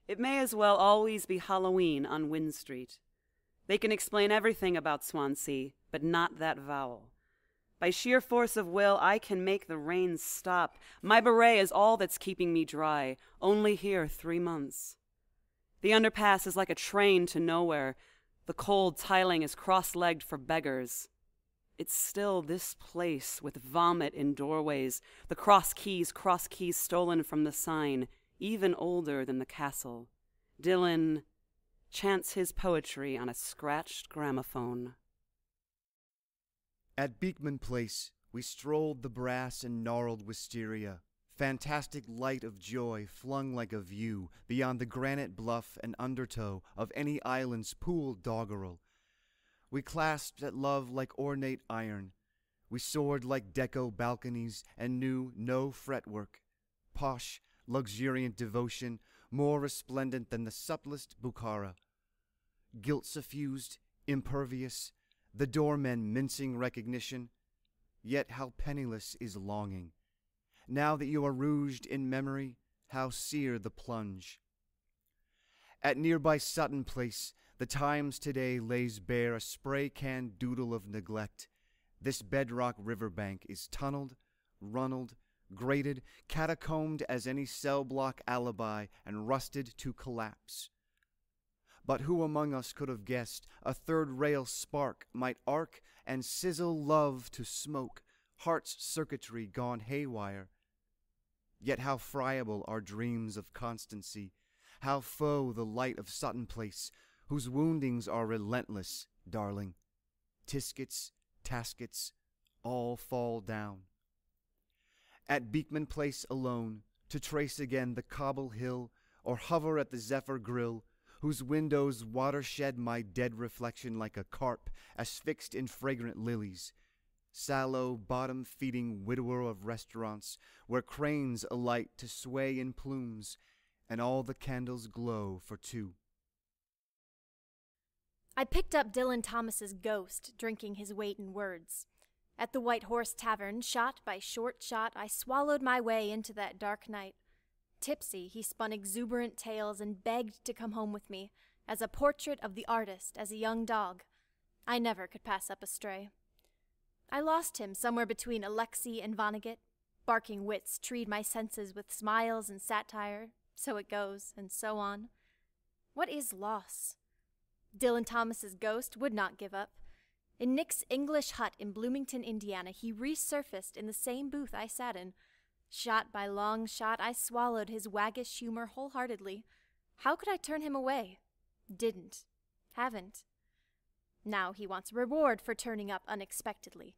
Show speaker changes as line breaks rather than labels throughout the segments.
It may as well always be Halloween on Wynn Street. They can explain everything about Swansea, but not that vowel. By sheer force of will, I can make the rain stop. My beret is all that's keeping me dry, only here 3 months. The underpass is like a train to nowhere. The cold tiling is cross-legged for beggars. It's still this place with vomit in doorways, the cross keys stolen from the sign, even older than the castle. Dylan chants his poetry on a scratched gramophone.
At Beekman Place, we strolled the brass and gnarled wisteria, fantastic light of joy flung like a view beyond the granite bluff and undertow of any island's pooled doggerel. We clasped at love like ornate iron. We soared like deco balconies and knew no fretwork. Posh, luxuriant devotion, more resplendent than the supplest Bukhara. Guilt-suffused, impervious, the doormen mincing recognition. Yet how penniless is longing. Now that you are rouged in memory, how sear the plunge. At nearby Sutton Place, the Times today lays bare a spray-can doodle of neglect. This bedrock riverbank is tunneled, runneled, grated, catacombed as any cell block alibi, and rusted to collapse. But who among us could have guessed a third-rail spark might arc and sizzle love to smoke, heart's circuitry gone haywire? Yet how friable are dreams of constancy, how foe the light of Sutton Place, whose woundings are relentless, darling. Tiskets, taskets, all fall down. At Beekman Place alone, to trace again the cobble hill, or hover at the Zephyr Grill, whose windows watershed my dead reflection like a carp asphyxed in fragrant lilies, sallow, bottom-feeding widower of restaurants, where cranes alight to sway in plumes, and all the candles glow for two.
I picked up Dylan Thomas's ghost, drinking his weight in words. At the White Horse Tavern, shot by short shot, I swallowed my way into that dark night. Tipsy, he spun exuberant tales and begged to come home with me, as a portrait of the artist as a young dog. I never could pass up a stray. I lost him somewhere between Alexei and Vonnegut. Barking wits treed my senses with smiles and satire, so it goes, and so on. What is loss? Dylan Thomas's ghost would not give up. In Nick's English hut in Bloomington, Indiana, he resurfaced in the same booth I sat in. Shot by long shot, I swallowed his waggish humor wholeheartedly. How could I turn him away? Didn't. Haven't. Now he wants a reward for turning up unexpectedly.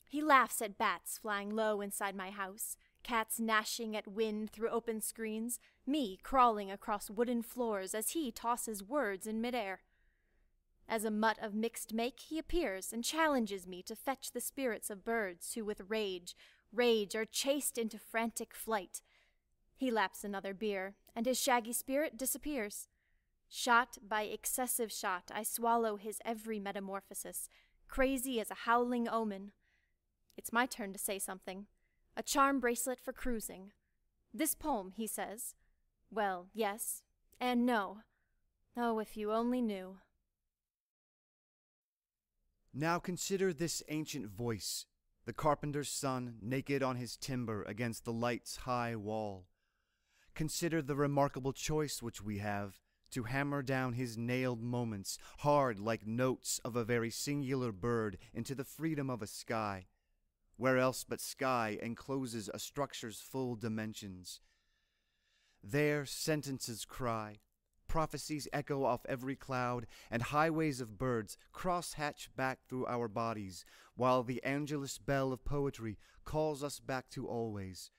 He laughs at bats flying low inside my house, cats gnashing at wind through open screens, me crawling across wooden floors as he tosses words in midair. As a mutt of mixed make, he appears and challenges me to fetch the spirits of birds who with rage are chased into frantic flight. He laps another beer, and his shaggy spirit disappears. Shot by excessive shot, I swallow his every metamorphosis, crazy as a howling omen. It's my turn to say something. A charm bracelet for cruising. This poem, he says. Well, yes, and no. Oh, if you only knew.
Now consider this ancient voice, the carpenter's son naked on his timber against the light's high wall. Consider the remarkable choice which we have to hammer down his nailed moments, hard like notes of a very singular bird, into the freedom of a sky. Where else but sky encloses a structure's full dimensions? There sentences cry, prophecies echo off every cloud, and highways of birds cross-hatch back through our bodies, while the angelus bell of poetry calls us back to always.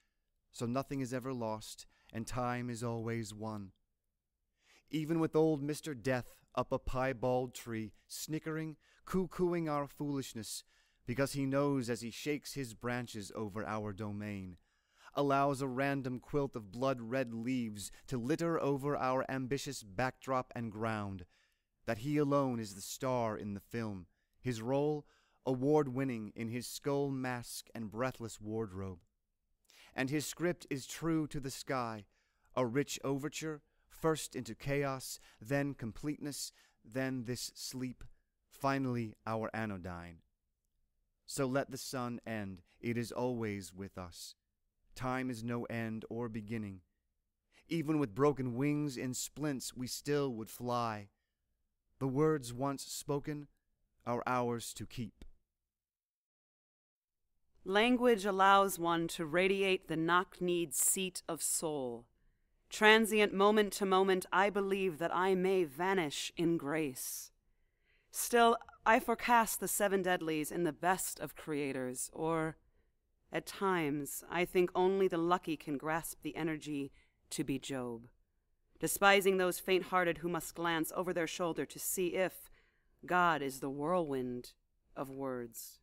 So nothing is ever lost, and time is always won. Even with old Mr. Death up a piebald tree, snickering, coo-cooing our foolishness, because he knows as he shakes his branches over our domain, allows a random quilt of blood-red leaves to litter over our ambitious backdrop and ground, that he alone is the star in the film, his role award-winning in his skull mask and breathless wardrobe. And his script is true to the sky, a rich overture, first into chaos, then completeness, then this sleep, finally our anodyne. So let the sun end, it is always with us. Time is no end or beginning. Even with broken wings in splints, we still would fly. The words once spoken are ours to keep.
Language allows one to radiate the knock-kneed seat of soul. Transient moment to moment, I believe that I may vanish in grace. Still, I forecast the seven deadlies in the best of creators, or, at times, I think only the lucky can grasp the energy to be Job, despising those faint-hearted who must glance over their shoulder to see if God is the whirlwind of words.